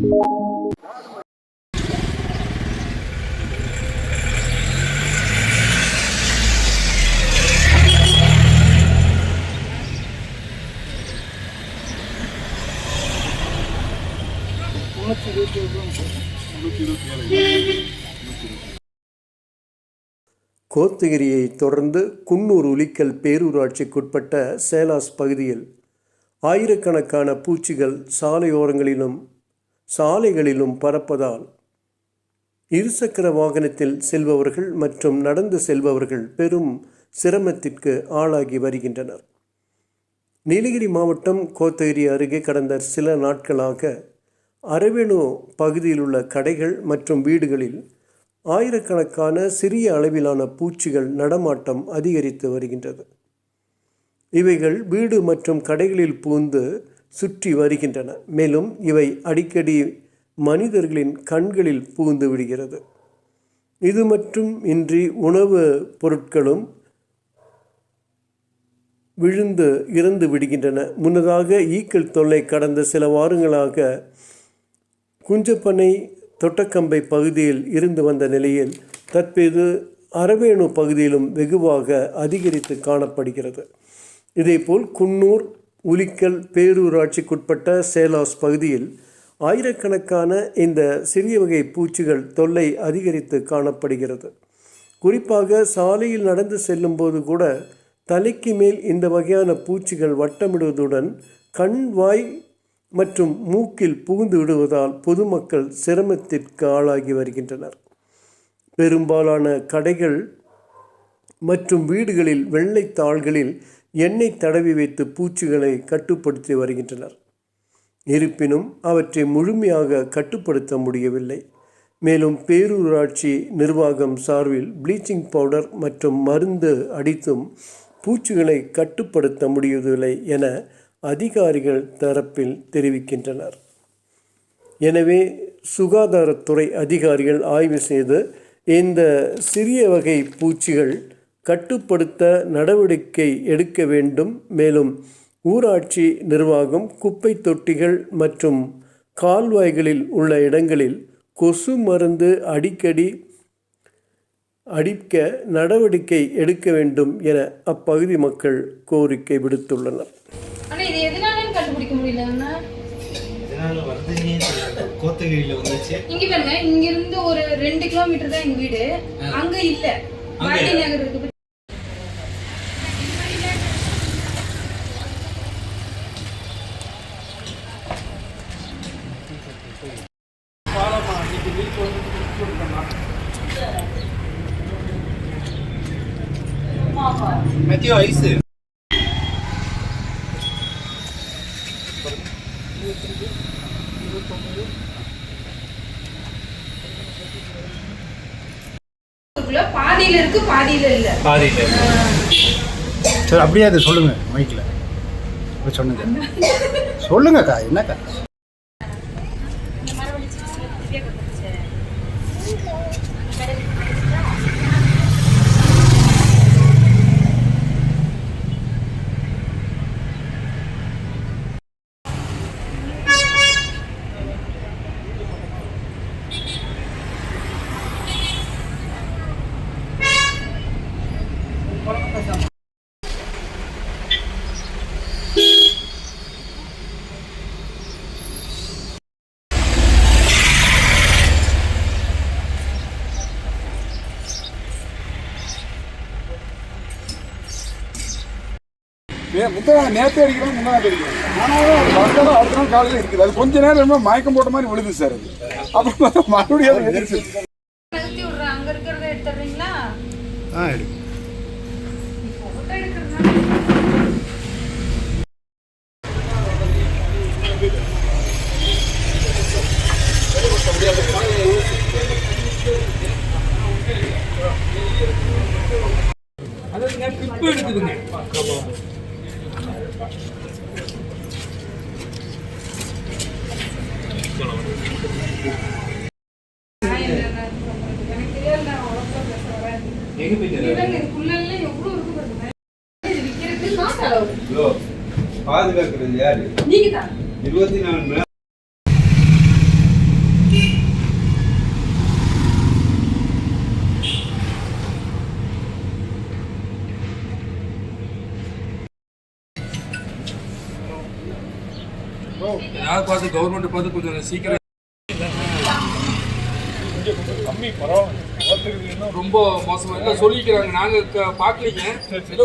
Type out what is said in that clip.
கோத்தகிரியை தொடர்ந்து குன்னூர் உலிக்கல் பேரூராட்சிக்குட்பட்ட சேலாஸ் பகுதியில் ஆயிரக்கணக்கான பூச்சிகள் சாலைகளிலும் பறப்பதால் இருசக்கர வாகனத்தில் செல்பவர்கள் மற்றும் நடந்து செல்பவர்கள் பெரும் சிரமத்திற்கு ஆளாகி வருகின்றனர். நீலகிரி மாவட்டம் கோத்தகிரி அருகே கடந்த சில நாட்களாக அரவேணு பகுதியில் உள்ள கடைகள் மற்றும் வீடுகளில் ஆயிரக்கணக்கான சிறிய அளவிலான பூச்சிகள் நடமாட்டம் அதிகரித்து வருகின்றது. இவைகள் வீடு மற்றும் கடைகளில் புகுந்து சுற்றி வருகின்றன. மேலும் இவை அடிக்கடி மனிதர்களின் கண்களில் புகுந்து விடுகிறது. இது மட்டும் இன்றி உணவு பொருட்களும் விழுந்து இறந்து விடுகின்றன. முன்னதாக ஈக்கள் தொல்லை கடந்த சில வாரங்களாக குஞ்சப்பனை தொட்டக்கம்பை பகுதியில் இருந்து வந்த நிலையில் தற்போது அரவேணு பகுதியிலும் வெகுவாக அதிகரித்து காணப்படுகிறது. இதேபோல் குன்னூர் உலிக்கல் பேரூராட்சிக்குட்பட்ட சேலாஸ் பகுதியில் ஆயிரக்கணக்கான இந்த சிறிய வகை பூச்சிகள் தொல்லை அதிகரித்து காணப்படுகிறது. குறிப்பாக சாலையில் நடந்து செல்லும் போது கூட தலைக்கு மேல் இந்த வகையான பூச்சிகள் வட்டமிடுவதுடன் கண், வாய் மற்றும் மூக்கில் புகுந்து விடுவதால் பொதுமக்கள் சிரமத்திற்கு ஆளாகி வருகின்றனர். பெரும்பாலான கடைகள் மற்றும் வீடுகளில் வெள்ளை தாள்களில் எண்ணெய் தடவி வைத்து பூச்சிகளை கட்டுப்படுத்தி வருகின்றனர். இருப்பினும் அவற்றை முழுமையாக கட்டுப்படுத்த முடியவில்லை. மேலும் பேரூராட்சி நிர்வாகம் சார்பில் ப்ளீச்சிங் பவுடர் மற்றும் மருந்து அடித்தும் பூச்சிகளை கட்டுப்படுத்த முடியவில்லை என அதிகாரிகள் தரப்பில் தெரிவிக்கின்றனர். எனவே சுகாதாரத்துறை அதிகாரிகள் ஆய்வு செய்து இந்த சிறிய வகை பூச்சிகள் கட்டுப்படுத்த நடவடிக்கை எடுக்க வேண்டும். மேலும் ஊராட்சி நிர்வாகம் குப்பை தொட்டிகள் மற்றும் கால்வாய்களில் உள்ள இடங்களில் கொசு மருந்து அடிக்க நடவடிக்கை எடுக்க வேண்டும் என அப்பகுதி மக்கள் கோரிக்கை விடுத்துள்ளனர். இங்கிருந்து ஒரு 2 கிலோமீட்டர் தான் எங்க வீடு. அங்க இல்ல பாரதி நகர் இருக்கு. Matthew ஐஸ் பாதியில இருக்கு, பாதியில இல்ல. சரி, அப்படியே அதை சொல்லுங்க மைக்ல சொன்னது சொல்லுங்கக்கா. என்னக்கா நேரத்தை அடிக்கிறோம், முன்னாடி அடிக்கிறோம். ஆனாலும் அது வந்தாலும் அடுத்த நாள் காலையில் இருக்குது. அது கொஞ்ச நேரம் ரொம்ப மயக்கம் போட்ட மாதிரி விழுது சார். அது அப்புறம் மறுபடியும் அங்க இருக்கிறத எடுத்துறீங்களா? எடுக்கும். எடுக்குதுங்க. பாதுகாக்கிறது யாரு? 24 மணி நேரம் ஏதாவது பார்த்து கவர்மெண்ட் பார்த்து கொஞ்சம் சீக்கிரம் ரொம்ப மோசமாக இல்லை சொல்லிக்கிறாங்க. நாங்கள் பார்க்கலீங்க. ஏதோ